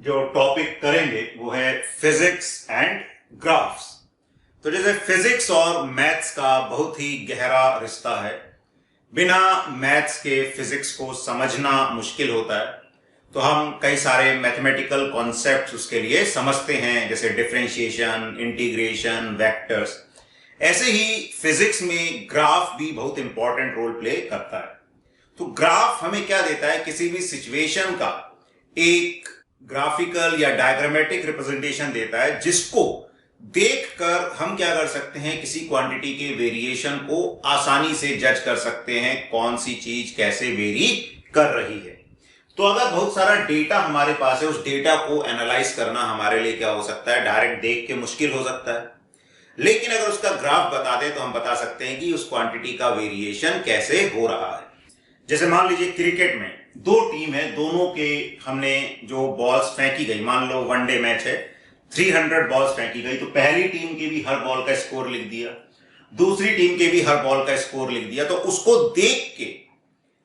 जो टॉपिक करेंगे वो है फिजिक्स एंड ग्राफ्स। तो जैसे फिजिक्स और मैथ्स का बहुत ही गहरा रिश्ता है, बिना मैथ्स के फिजिक्स को समझना मुश्किल होता है। तो हम कई सारे मैथमेटिकल कॉन्सेप्ट्स उसके लिए समझते हैं, जैसे डिफरेंशिएशन, इंटीग्रेशन, वेक्टर्स। ऐसे ही फिजिक्स में ग्राफ भी बहुत इंपॉर्टेंट रोल प्ले करता है। तो ग्राफ हमें क्या देता है? किसी भी सिचुएशन का एक ग्राफिकल या डायग्रामेटिक रिप्रेजेंटेशन देता है, जिसको देखकर हम क्या कर सकते हैं, किसी क्वांटिटी के वेरिएशन को आसानी से जज कर सकते हैं, कौन सी चीज कैसे वेरी कर रही है। तो अगर बहुत सारा डेटा हमारे पास है, उस डेटा को एनालाइज करना हमारे लिए क्या हो सकता है, डायरेक्ट देख के मुश्किल हो सकता है। लेकिन अगर उसका ग्राफ बता दें तो हम बता सकते हैं कि उस क्वांटिटी का वेरिएशन कैसे हो रहा है। जैसे मान लीजिए क्रिकेट में दो टीम है, दोनों के हमने जो बॉल्स फेंकी गई, मान लो वनडे मैच है, 300 बॉल्स फेंकी गई, तो पहली टीम के भी हर बॉल का स्कोर लिख दिया, दूसरी टीम के भी हर बॉल का स्कोर लिख दिया। तो उसको देख के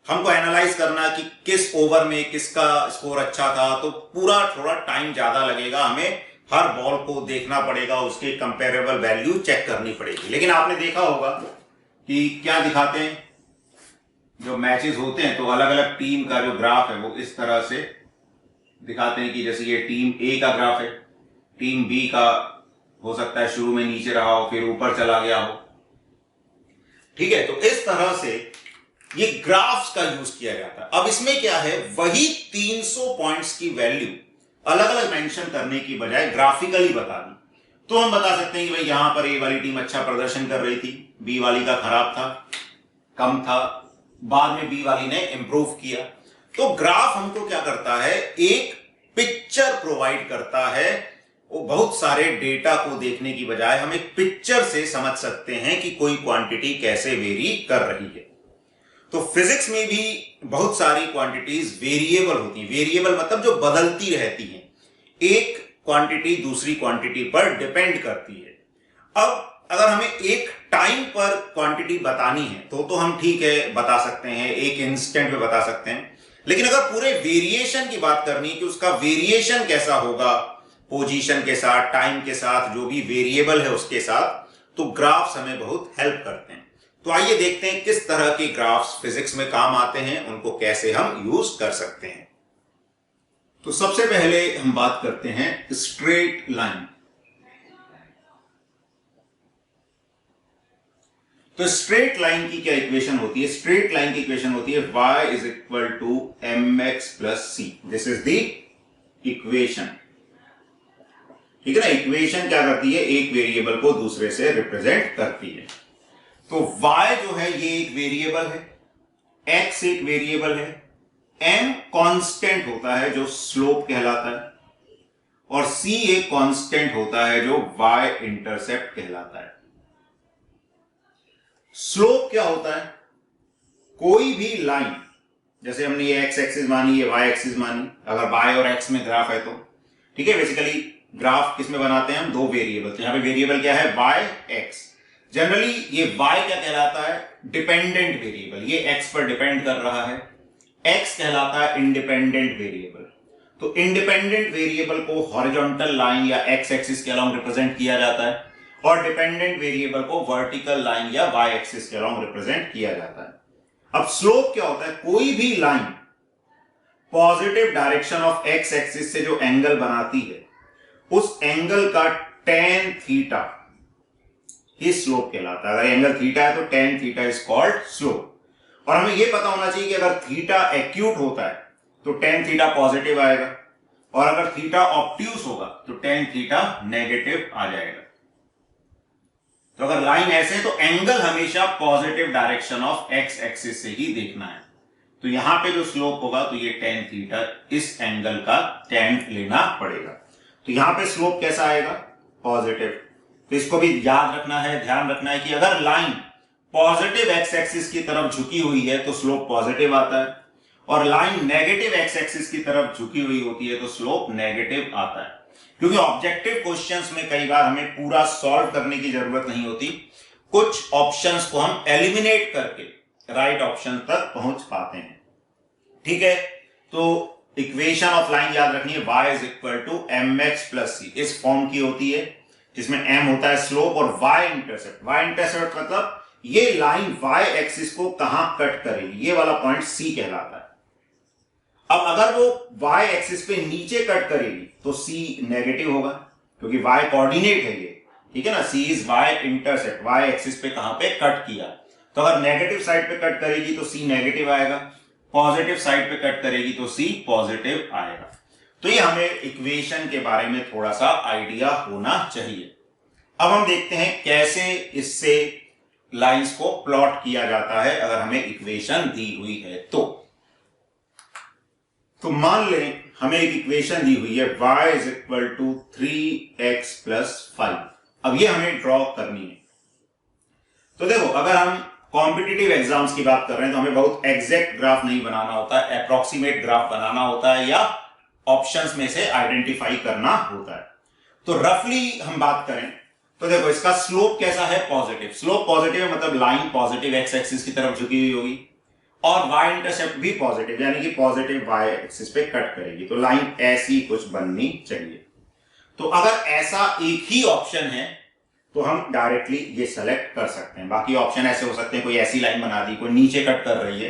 हमको एनालाइज करना कि किस ओवर में किसका स्कोर अच्छा था, तो पूरा थोड़ा टाइम ज्यादा लगेगा, हमें हर बॉल को देखना पड़ेगा, उसके कंपेरेबल वैल्यू चेक करनी पड़ेगी। लेकिन आपने देखा होगा कि क्या दिखाते हैं, जो मैचेस होते हैं तो अलग अलग टीम का जो ग्राफ है वो इस तरह से दिखाते हैं कि जैसे ये टीम ए का ग्राफ है, टीम बी का हो सकता है शुरू में नीचे रहा हो, फिर ऊपर चला गया हो। ठीक है, तो इस तरह से ये ग्राफ्स का यूज किया जाता है। अब इसमें क्या है, वही 300 पॉइंट्स की वैल्यू अलग अलग मेंशन करने की बजाय ग्राफिकली बता दी। तो हम बता सकते हैं कि भाई यहां पर ए वाली टीम अच्छा प्रदर्शन कर रही थी, बी वाली का खराब था, कम था, बाद में बी वाली ने इंप्रूव किया। तो ग्राफ हमको क्या करता है, एक पिक्चर प्रोवाइड करता है। वो बहुत सारे डेटा को देखने की बजाय हम एक पिक्चर से समझ सकते हैं कि कोई क्वांटिटी कैसे वेरी कर रही है। तो फिजिक्स में भी बहुत सारी क्वांटिटीज वेरिएबल होती हैं। वेरिएबल मतलब जो बदलती रहती हैं, एक क्वांटिटी दूसरी क्वांटिटी पर डिपेंड करती है। अब अगर हमें एक टाइम पर क्वांटिटी बतानी है तो हम ठीक है बता सकते हैं, एक इंस्टेंट में बता सकते हैं। लेकिन अगर पूरे वेरिएशन की बात करनी है कि उसका वेरिएशन कैसा होगा, पोजीशन के साथ, टाइम के साथ, जो भी वेरिएबल है उसके साथ, तो ग्राफ्स हमें बहुत हेल्प करते हैं। तो आइए देखते हैं किस तरह के ग्राफ्स फिजिक्स में काम आते हैं, उनको कैसे हम यूज कर सकते हैं। तो सबसे पहले हम बात करते हैं स्ट्रेट लाइन। तो स्ट्रेट लाइन की क्या इक्वेशन होती है? स्ट्रेट लाइन की इक्वेशन होती है y is equal to mx plus C. This is the equation. ठीक है ना, इक्वेशन क्या करती है, एक वेरिएबल को दूसरे से रिप्रेजेंट करती है। तो y जो है ये एक वेरिएबल है, x एक वेरिएबल है, m कांस्टेंट होता है जो स्लोप कहलाता है, और c एक कांस्टेंट होता है जो y इंटरसेप्ट कहलाता है। स्लोप क्या होता है? कोई भी लाइन, जैसे हमने ये x एक्सिस मानी, ये y एक्सिस मानी, अगर y और x में ग्राफ है तो ठीक है। बेसिकली ग्राफ किसमें बनाते हैं हम, दो वेरिएबल। तो यहां पे वेरिएबल क्या है, y x। जनरली ये y क्या कहलाता है, डिपेंडेंट वेरिएबल, ये x पर डिपेंड कर रहा है। x कहलाता है इंडिपेंडेंट वेरिएबल। तो इंडिपेंडेंट वेरिएबल को हॉरिजॉन्टल लाइन या x एक्सिस के अलोंग रिप्रेजेंट किया जाता है, और डिपेंडेंट वेरिएबल को वर्टिकल लाइन या y एक्सिस के अलोंग रिप्रेजेंट किया जाता है। अब स्लोप क्या होता है? कोई भी line positive direction of x axis से जो एंगल बनाती है, उस एंगल का tan थीटा ही स्लोप कहलाता है। अगर एंगल थीटा है तो tan theta is called slope. और हमें यह पता होना चाहिए कि अगर थीटा एक्यूट होता है तो tan थीटा पॉजिटिव आएगा, और अगर थीटा ऑब्ट्यूस होगा तो tan थीटा नेगेटिव आ जाएगा। तो अगर लाइन ऐसे है तो एंगल हमेशा positive direction of x axis से ही देखना है। तो यहां पे जो स्लोप होगा तो ये tan थीटा, इस एंगल का tan लेना पड़ेगा। तो यहां पे स्लोप कैसा आएगा, पॉजिटिव। तो इसको भी याद रखना है, ध्यान रखना है कि अगर लाइन पॉजिटिव x एक्सिस की तरफ झुकी हुई है तो स्लोप पॉजिटिव आता है, और लाइन नेगेटिव x एक्सिस की तरफ झुकी हुई होती है तो स्लोप नेगेटिव आता है। क्योंकि ऑब्जेक्टिव क्वेश्चंस में कई बार हमें पूरा सॉल्व करने की जरूरत नहीं होती, कुछ ऑप्शंस को हम एलिमिनेट करके राइट ऑप्शन तक पहुंच पाते हैं। ठीक है, तो इक्वेशन ऑफ लाइन याद रखनी है, y is equal to M X plus C, इस फॉर्म की होती है जिसमें m होता है स्लोप और y इंटरसेप्ट। y इंटरसेप्ट मतलब ये लाइन y एक्सिस को कहां कट करेगी, ये वाला पॉइंट c कहलाता है। अब अगर वो y एक्सिस पे नीचे कट करेगी तो c नेगेटिव होगा, क्योंकि y कोऑर्डिनेट है ये, ठीक है ना। c is y intercept, y axis पे कहां पे कट किया, तो अगर नेगेटिव साइड पे कट करेगी तो c नेगेटिव आएगा, पॉजिटिव साइड पे कट करेगी तो c पॉजिटिव आएगा। तो ये हमें इक्वेशन के बारे में थोड़ा सा आइडिया होना चाहिए। अब हम देखते हैं कैसे इससे लाइंस को प्लॉट किया जाता है अगर हमें इक्वेशन दी हुई है। तो मान लें हमें एक इक्वेशन दी हुई है y is equal to 3x plus 5। अब ये हमें ड्रॉ करनी है। तो देखो, अगर हम कॉम्पिटिटिव एग्जाम्स की बात कर रहे हैं तो हमें बहुत एग्जैक्ट ग्राफ नहीं बनाना होता है, अप्रोक्सीमेट ग्राफ बनाना होता है या ऑप्शंस में से आइडेंटिफाई करना होता है। तो रफली हम बात करें तो देखो, इसका स्लोप कैसा है, पॉजिटिव। स्लोप पॉजिटिव मतलब लाइन पॉजिटिव एक्स एक्सिस की तरफ झुकी हुई होगी और y इंटरसेप्ट भी पॉजिटिव, यानी कि पॉजिटिव y एक्सिस पे कट करेगी, तो लाइन ऐसी कुछ बननी चाहिए। तो अगर ऐसा एक ही ऑप्शन है तो हम डायरेक्टली ये सेलेक्ट कर सकते हैं। बाकी ऑप्शन ऐसे हो सकते हैं, कोई ऐसी लाइन बना दी, कोई नीचे कट कर रही है,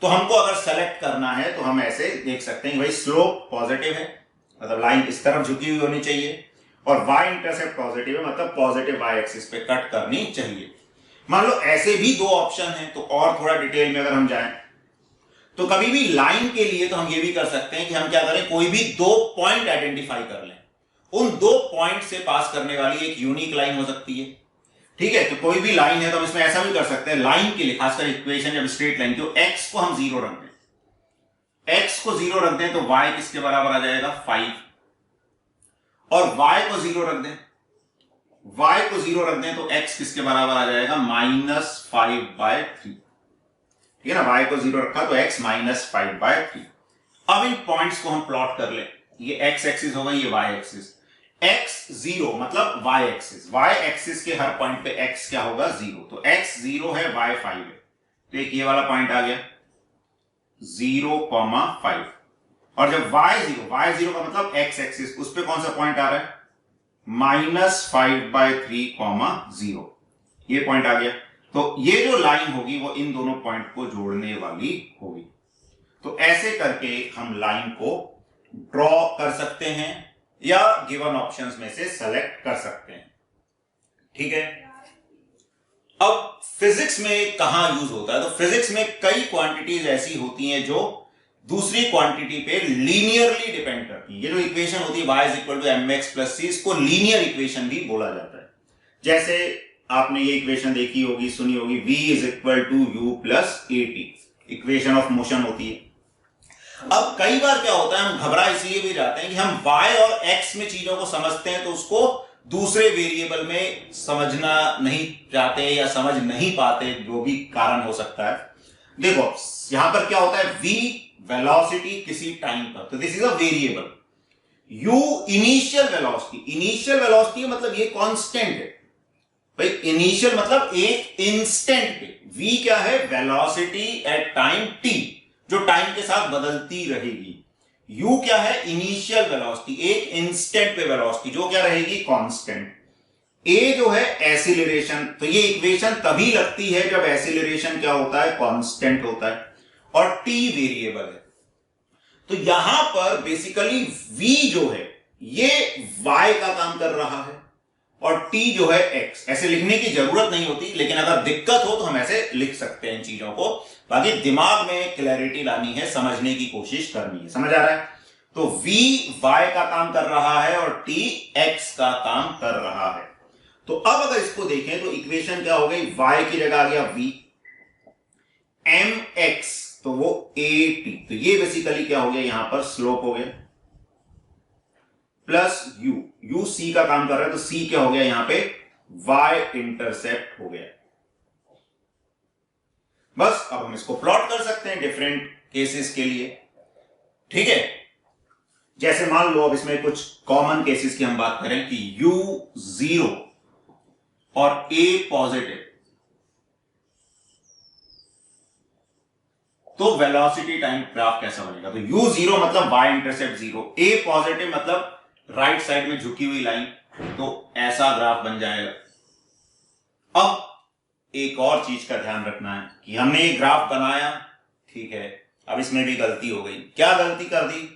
तो हमको अगर सेलेक्ट करना है तो हम ऐसे देख सकते हैं कि भाई स्लोप पॉजिटिव है, मतलब लाइन इस तरफ झुकी हुई होनी चाहिए, और y इंटरसेप्ट पॉजिटिव है, मतलब पॉजिटिव y एक्सिस पे कट करनी चाहिए। मान लो ऐसे भी दो ऑप्शन हैं, तो और थोड़ा डिटेल में अगर हम जाएं तो कभी भी लाइन के लिए तो हम ये भी कर सकते हैं कि हम क्या करें, कोई भी दो पॉइंट आइडेंटिफाई कर लें, उन दो पॉइंट से पास करने वाली एक यूनिक लाइन हो सकती है, ठीक है। तो कोई भी लाइन है तो हम इसमें ऐसा भी कर सकते हैं, लाइन के लिए खासकर इक्वेशन जब स्ट्रेट लाइन की, x को हम 0 रख दें, x को 0 रख दें तो y किसके बराबर आ जाएगा, 5, और y को 0 रख दें, y को 0 रख दें तो x किसके बराबर आ जाएगा, -5/3, ठीक है ना। y को 0 रखा तो x -5/3। अब इन पॉइंट्स को हम प्लॉट कर ले, ये x एक्सिस होगा, ये y एक्सिस। x0 मतलब y एक्सिस के हर पॉइंट पे x क्या होगा, 0, तो x 0 है, y 5 है, तो एक ये वाला पॉइंट आ गया 0,5, और जब y0 का मतलब x एक्सिस, उस पे कौन सा पॉइंट आ रहा है, -5/3, 0, ये पॉइंट आ गया। तो ये जो लाइन होगी वो इन दोनों पॉइंट को जोड़ने वाली होगी। तो ऐसे करके हम लाइन को ड्रॉ कर सकते हैं या गिवन ऑप्शंस में से सेलेक्ट कर सकते हैं, ठीक है। अब फिजिक्स में कहां यूज होता है, तो फिजिक्स में कई क्वांटिटीज ऐसी होती हैं जो दूसरी क्वांटिटी पे लीनियरली डिपेंड करती है। ये जो इक्वेशन होती है y is equal to M X plus C, इसको लीनियर इक्वेशन भी बोला जाता है। जैसे आपने ये इक्वेशन देखी होगी, सुनी होगी, v is equal to U plus A T, equation of motion होती है। अब कई बार क्या होता है, हम घबरा इसलिए भी जाते हैं कि हम y और x में चीजों को समझते हैं तो उसको दूसरे वेरिएबल में समझना नहीं चाहते या समझ नहीं पाते, जो भी कारण हो सकता है। देखो यहां पर क्या होता है, v वेलोसिटी किसी टाइम पर, तो this is a variable. u initial velocity मतलब ये कांस्टेंट है भाई, इनिशियल मतलब एक इंस्टेंट पे। v क्या है, वेलोसिटी एट टाइम t, जो टाइम के साथ बदलती रहेगी। u क्या है, इनिशियल वेलोसिटी, एक इंस्टेंट पे वेलोसिटी, जो क्या रहेगी, कांस्टेंट। a जो है एक्सीलरेशन, तो ये इक्वेशन तभी लगती है जब एक्सीलरेशन क्या होता है, कांस्टेंट होता है, और t वेरिएबल है। तो यहां पर बेसिकली v जो है ये y का काम कर रहा है और t जो है x। ऐसे लिखने की जरूरत नहीं होती, लेकिन अगर दिक्कत हो तो हम ऐसे लिख सकते हैं इन चीजों को। बाकी दिमाग में क्लैरिटी लानी है, समझने की कोशिश करनी है, समझ आ रहा है। तो v y का काम कर रहा है और t x का काम कर रहा है। तो अब अगर इसको देखें तो इक्वेशन क्या हो गई, y की जगह आ गया v, mx तो वो at, तो ये बेसिकली क्या हो गया, यहां पर स्लोप हो गया, प्लस u c का काम कर रहा है, तो c क्या हो गया यहां पे, y इंटरसेप्ट हो गया। बस अब हम इसको प्लॉट कर सकते हैं डिफरेंट केसेस के लिए, ठीक है। जैसे मान लो अब इसमें कुछ कॉमन केसेस की हम बात करें कि u 0 और a पॉजिटिव, तो वेलोसिटी टाइम ग्राफ कैसा बनेगा? तो u जीरो मतलब y intercept zero, a positive मतलब राइट साइड में झुकी हुई लाइन, तो ऐसा ग्राफ बन जाएगा। अब एक और चीज का ध्यान रखना है कि हमने ये ग्राफ बनाया, ठीक है, अब इसमें भी गलती हो गई। क्या गलती कर दी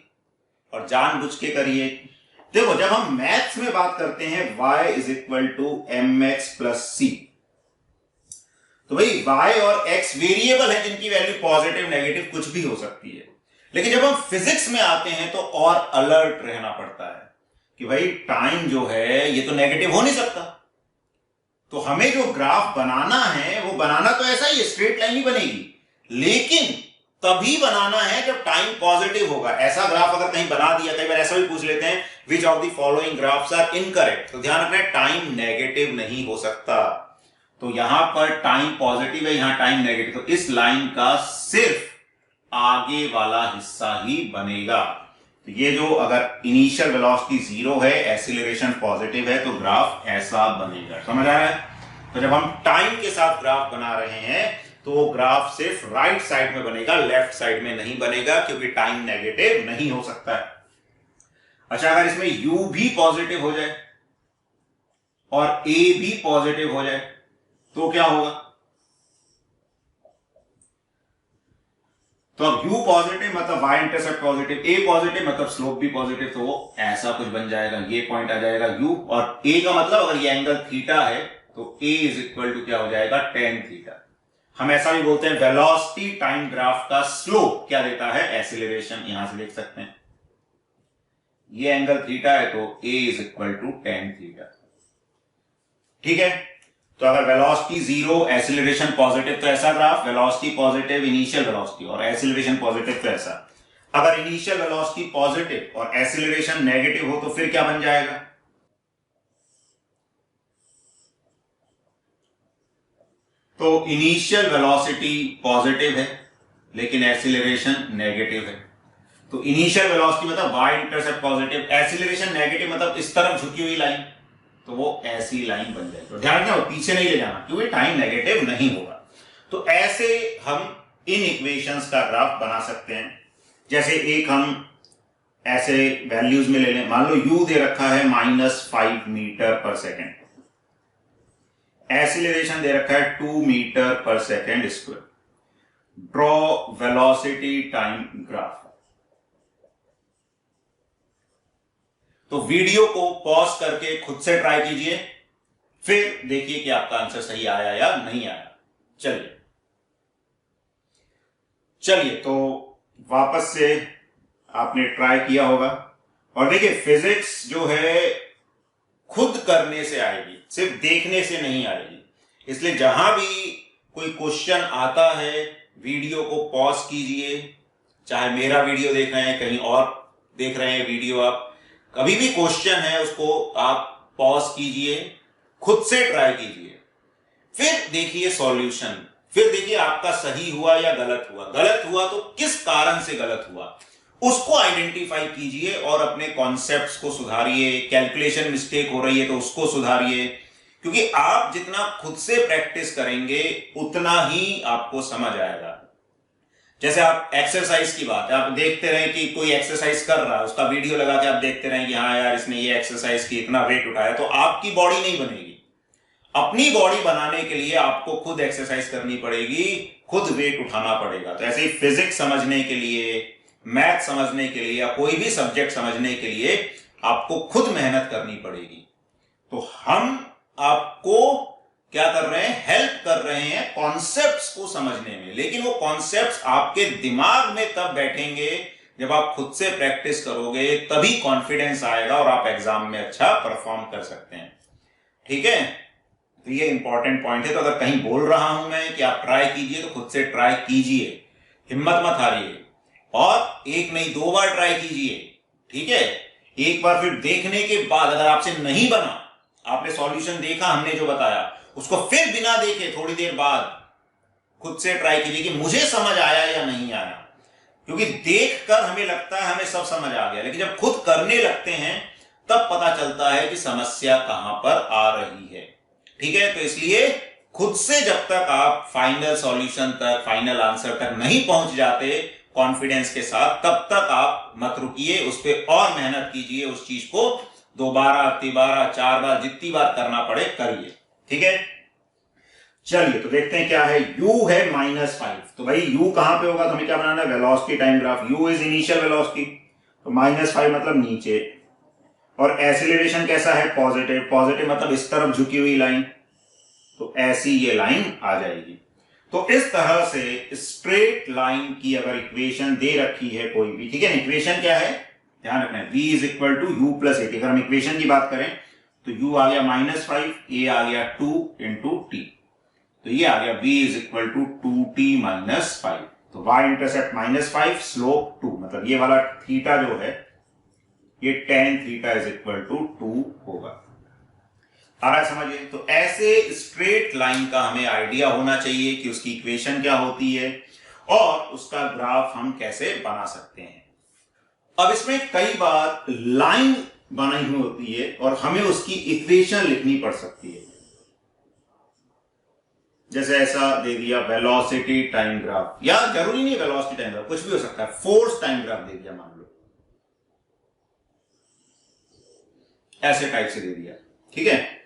और जानबूझ के करिए? देखो, जब हम मैथ्स में बात करते हैं y is equal to mx plus C, तो भाई y और x वेरिएबल है जिनकी वैल्यू पॉजिटिव नेगेटिव कुछ भी हो सकती है। लेकिन जब हम फिजिक्स में आते हैं तो और अलर्ट रहना पड़ता है कि भाई टाइम जो है ये तो नेगेटिव हो नहीं सकता। तो हमें जो ग्राफ बनाना है वो बनाना तो ऐसा ही स्ट्रेट लाइन ही बनेगी, लेकिन तभी बनाना है जब टाइम पॉजिटिव होगा। ऐसा ग्राफ अगर कहीं बना दिया, कई बार ऐसा भी पूछ लेते हैं which of the following graphs are incorrect, तो ध्यान रखना है टाइम नेगेटिव नहीं हो सकता। तो यहां पर टाइम पॉजिटिव है, यहां टाइम नेगेटिव, तो इस लाइन का सिर्फ आगे वाला हिस्सा ही बनेगा। तो ये जो अगर इनिशियल वेलोसिटी जीरो है, एक्सीलरेशन पॉजिटिव है, तो ग्राफ ऐसा बनेगा। समझ आ रहा है? तो जब हम टाइम के साथ ग्राफ बना रहे हैं तो ग्राफ सिर्फ राइट साइड में बनेगा, लेफ्ट साइड में नहीं बनेगा, क्योंकि टाइम नेगेटिव नहीं हो सकता है। अच्छा, अगर इसमें u भी पॉजिटिव हो जाए और a भी पॉजिटिव हो जाए तो क्या होगा? तो अब u पॉजिटिव मतलब y intercept positive, a positive मतलब स्लोप भी पॉजिटिव, तो वो ऐसा कुछ बन जाएगा। ये पॉइंट आ जाएगा u, और a का मतलब अगर ये एंगल थीटा है तो a इज इक्वल टू क्या हो जाएगा? tan theta. हम ऐसा भी बोलते हैं वेलोसिटी टाइम ग्राफ का स्लोप क्या देता है? एक्सीलरेशन। यहां से देख सकते हैं ये एंगल थीटा है तो a is equal to tan theta. ठीक है, तो अगर वेलोसिटी जीरो, एक्सीलरेशन पॉजिटिव, तो ऐसा graph, velocity positive initial velocity और एक्सीलरेशन पॉजिटिव तो ऐसा। अगर इनिशियल वेलोसिटी पॉजिटिव और एक्सीलरेशन नेगेटिव हो तो फिर क्या बन जाएगा? तो इनिशियल वेलोसिटी पॉजिटिव है लेकिन एक्सीलरेशन नेगेटिव है, तो इनिशियल वेलोसिटी मतलब y intercept positive, acceleration negative मतलब इस तरफ झुकी हुई लाइन, तो वो ऐसी लाइन बन जाएगी। तो ध्यान रखना, पीछे नहीं ले जाना क्योंकि टाइम नेगेटिव नहीं होगा। तो ऐसे हम इन इक्वेशंस का ग्राफ बना सकते हैं। जैसे एक हम ऐसे वैल्यूज में ले लें, मान लो u दे रखा है -5 मीटर पर सेकेंड, एक्सीलरेशन दे रखा है 2 मीटर पर second square. Draw velocity time graph. तो वीडियो को पॉज करके खुद से ट्राई कीजिए, फिर देखिए कि आपका आंसर सही आया या नहीं आया। चलिए तो वापस से आपने ट्राई किया होगा, और देखिए फिजिक्स जो है खुद करने से आएगी, सिर्फ देखने से नहीं आएगी। इसलिए जहां भी कोई क्वेश्चन आता है वीडियो को पॉज कीजिए, चाहे मेरा वीडियो देख रहे हैं, कहीं और देख रहे हैं वीडियो, आप कभी भी क्वेश्चन है उसको आप पॉज कीजिए, खुद से ट्राई कीजिए, फिर देखिए सॉल्यूशन, फिर देखिए आपका सही हुआ या गलत हुआ। गलत हुआ तो किस कारण से गलत हुआ उसको आइडेंटिफाई कीजिए और अपने कॉन्सेप्ट्स को सुधारिए। कैलकुलेशन मिस्टेक हो रही है तो उसको सुधारिए, क्योंकि आप जितना खुद से प्रैक्टिस करेंगे उतना ही आपको समझ आएगा। जैसे आप एक्सरसाइज की बात है, आप देखते रहे कि कोई एक्सरसाइज कर रहा है, उसका वीडियो लगा के आप देखते रहे कि हाँ यार इसने ये एक्सरसाइज की, इतना वेट उठाया, तो आपकी बॉडी नहीं बनेगी। अपनी बॉडी बनाने के लिए आपको खुद एक्सरसाइज करनी पड़ेगी, खुद वेट उठाना पड़ेगा। तो ऐसे ही फिजिक्स समझने के लिए, मैथ समझने के लिए, या कोई भी सब्जेक्ट समझने के लिए आपको खुद मेहनत करनी पड़ेगी। तो हम आपको क्या कर रहे हैं? हेल्प कर रहे हैं कॉन्सेप्ट्स को समझने में, लेकिन वो कॉन्सेप्ट्स आपके दिमाग में तब बैठेंगे जब आप खुद से प्रैक्टिस करोगे, तभी कॉन्फिडेंस आएगा और आप एग्जाम में अच्छा परफॉर्म कर सकते हैं। ठीक है, तो ये इंपॉर्टेंट पॉइंट है। तो अगर कहीं बोल रहा हूं मैं कि आप ट्राई कीजिए, तो खुद से ट्राई कीजिए, हिम्मत मत हारिए, और एक नहीं 2 बार ट्राई कीजिए। ठीक है, एक बार फिर देखने के बाद अगर आपसे नहीं बना, आपने सॉल्यूशन देखा हमने जो बताया, उसको फिर बिना देखे थोड़ी देर बाद खुद से ट्राई कीजिए कि मुझे समझ आया या नहीं आया। क्योंकि देखकर हमें लगता है हमें सब समझ आ गया, लेकिन जब खुद करने लगते हैं तब पता चलता है कि समस्या कहां पर आ रही है। ठीक है, तो इसलिए खुद से जब तक आप फाइनल सॉल्यूशन तक, फाइनल आंसर तक नहीं पहुंच जाते कॉन्फिडेंस के साथ, तब तक आप मत रुकिए, उस पर और मेहनत कीजिए, उस चीज को 2 बार 3 बार 4 बार जितनी बार करना पड़े करिए। ठीक है, चलिए तो देखते हैं क्या है। u है -5, तो भाई u कहां पे होगा, तो हमें क्या बनाना है, velocity time graph. u is initial velocity, तो -5 मतलब नीचे, और एक्सीलरेशन कैसा है, पॉजिटिव। पॉजिटिव मतलब इस तरफ झुकी हुई लाइन, तो ऐसी ये लाइन आ जाएगी। तो इस तरह से स्ट्रेट लाइन की अगर इक्वेशन दे रखी है कोई भी, ठीक है ना, इक्वेशन क्या है ध्यान रखना है, v is equal to u plus 8। अगर हम इक्वेशन की बात करें तो u आ गया -5, a आ गया 2 इंटू टी, तो ये आ गया v is equal to 2t minus 5। तो y इंटरसेप्ट -5, स्लोप 2, मतलब ये वाला थीटा जो है ये tan theta is equal to 2 होगा। आ रहा है समझिए। तो ऐसे स्ट्रेट लाइन का हमें आइडिया होना चाहिए कि उसकी इक्वेशन क्या होती है और उसका ग्राफ हम कैसे बना सकते हैं। अब इसमें कई बार लाइन बनाई हुई होती है और हमें उसकी इक्वेशन लिखनी पड़ सकती है। जैसे ऐसा दे दिया वेलोसिटी टाइम ग्राफ, या जरूरी नहीं वेलोसिटी टाइम ग्राफ, कुछ भी हो सकता है, फोर्स टाइम ग्राफ दे दिया मान लो, ऐसे टाइप से दे दिया, ठीक है,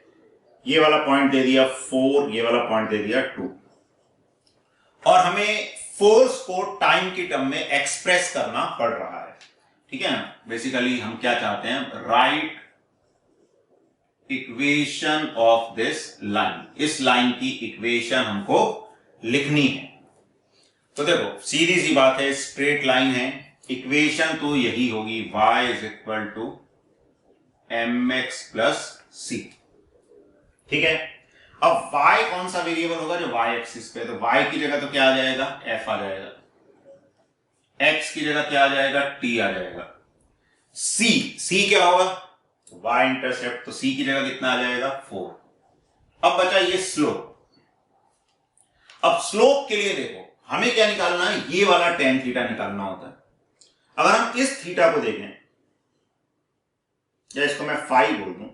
ये वाला पॉइंट दे दिया 4, ये वाला पॉइंट दे दिया 2, और हमें फोर्स को टाइम की टर्म में एक्सप्रेस करना पड़ रहा है। ठीक है ना, बेसिकली हम क्या चाहते हैं, right equation of this line, इस लाइन की इक्वेशन हमको लिखनी है। तो देखो सीधी सी बात है, स्ट्रेट लाइन है, इक्वेशन तो यही होगी, y is equal to mx plus सी। ठीक है, अब y कौन सा वेरिएबल होगा जो y एक्सिस पे, तो y की जगह तो क्या आ जाएगा, f आ जाएगा, x की जगह क्या आ जाएगा, t आ जाएगा, c क्या होगा, y इंटरसेप्ट, तो c की जगह कितना आ जाएगा 4। अब बचा ये स्लोप। अब स्लोप के लिए देखो हमें क्या निकालना है, ये वाला tan थीटा निकालना होता है। अगर हम इस थीटा को देखें, या इसको मैं फाई बोल दूं,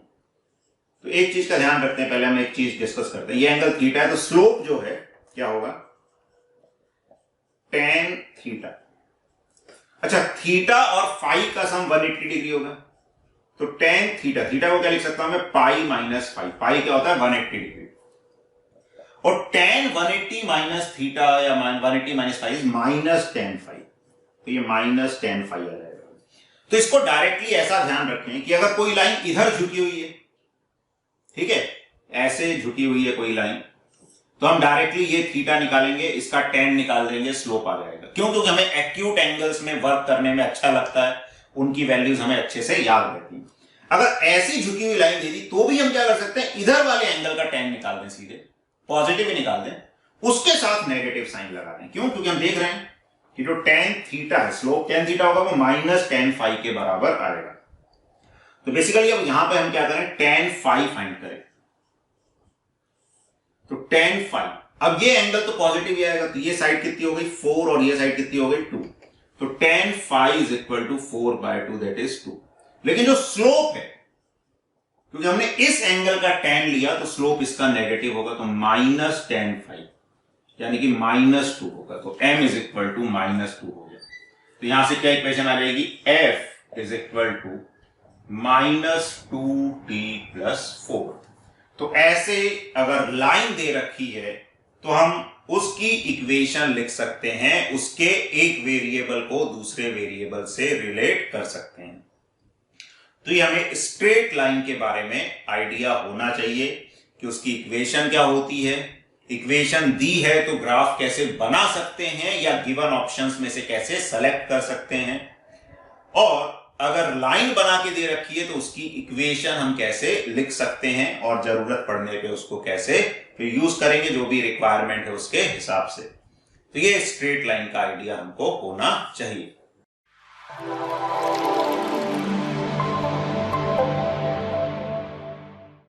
तो एक चीज का ध्यान रखते हैं, पहले हम एक चीज डिस्कस करते हैं, ये एंगल थीटा है, तो स्लोप जो है क्या होगा, tan थीटा। अच्छा, थीटा और फाई का सम 180 डिग्री होगा, तो tan थीटा, थीटा को क्या लिख सकता हूं मैं, पाई माइनस फाई, पाई क्या होता है 180 डिग्री, और tan 180 माइनस थीटा या 180 minus phi is minus tan phi, तो ये माइनस tan फाई आ जाएगा। तो इसको डायरेक्टली ऐसा ध्यान रखें कि अगर कोई लाइन इधर झुकी हुई है, ठीक है, ऐसे झुकी हुई है कोई लाइन, तो हम डायरेक्टली ये थीटा निकालेंगे, इसका tan निकाल देंगे, स्लोप आ जाएगा। क्यों, क्योंकि हमें एक्यूट एंगल्स में वर्क करने में अच्छा लगता है, उनकी वैल्यूज हमें अच्छे से याद रहती है। अगर ऐसी झुकी हुई लाइन दे दी तो भी हम क्या कर सकते हैं, इधर वाले एंगल का tan निकाल दें, सीधे पॉजिटिव ही निकाल दें, उसके साथ नेगेटिव साइन लगा दें। क्यों, क्योंकि हम देख रहे हैं कि जो tan थीटा है, स्लोप tan थीटा होगा, वो माइनस tan फाई के बराबर आएगा। तो बेसिकली अब यहां पे हम क्या करें, tan फाई फाइंड करें, तो tan फाई, अब ये एंगल तो पॉजिटिव ही आएगा, तो ये साइड कितनी हो गई 4 और ये साइड कितनी हो गई 2, तो tan phi is equal to 4/2, that is 2। लेकिन जो स्लोप है, क्योंकि हमने इस एंगल का tan लिया तो स्लोप इसका नेगेटिव होगा, तो माइनस tan फाई, यानी कि -2 होगा, तो m इज इक्वल टू -2 हो गया। तो यहां से क्या इक्वेशन आ जाएगी, f is equal to -2t plus 4। तो ऐसे अगर लाइन दे रखी है तो हम उसकी इक्वेशन लिख सकते हैं, उसके एक वेरिएबल को दूसरे वेरिएबल से रिलेट कर सकते हैं। तो ये हमें स्ट्रेट लाइन के बारे में आइडिया होना चाहिए कि उसकी इक्वेशन क्या होती है, इक्वेशन दी है तो ग्राफ कैसे बना सकते हैं या गिवन ऑप्शंस में से कैसे सेलेक्ट कर सकते हैं, और अगर लाइन बना के दे रखी है तो उसकी इक्वेशन हम कैसे लिख सकते हैं, और जरूरत पड़ने पे उसको कैसे फिर यूज करेंगे, जो भी रिक्वायरमेंट है उसके हिसाब से। तो ये स्ट्रेट लाइन का आइडिया हमको होना चाहिए।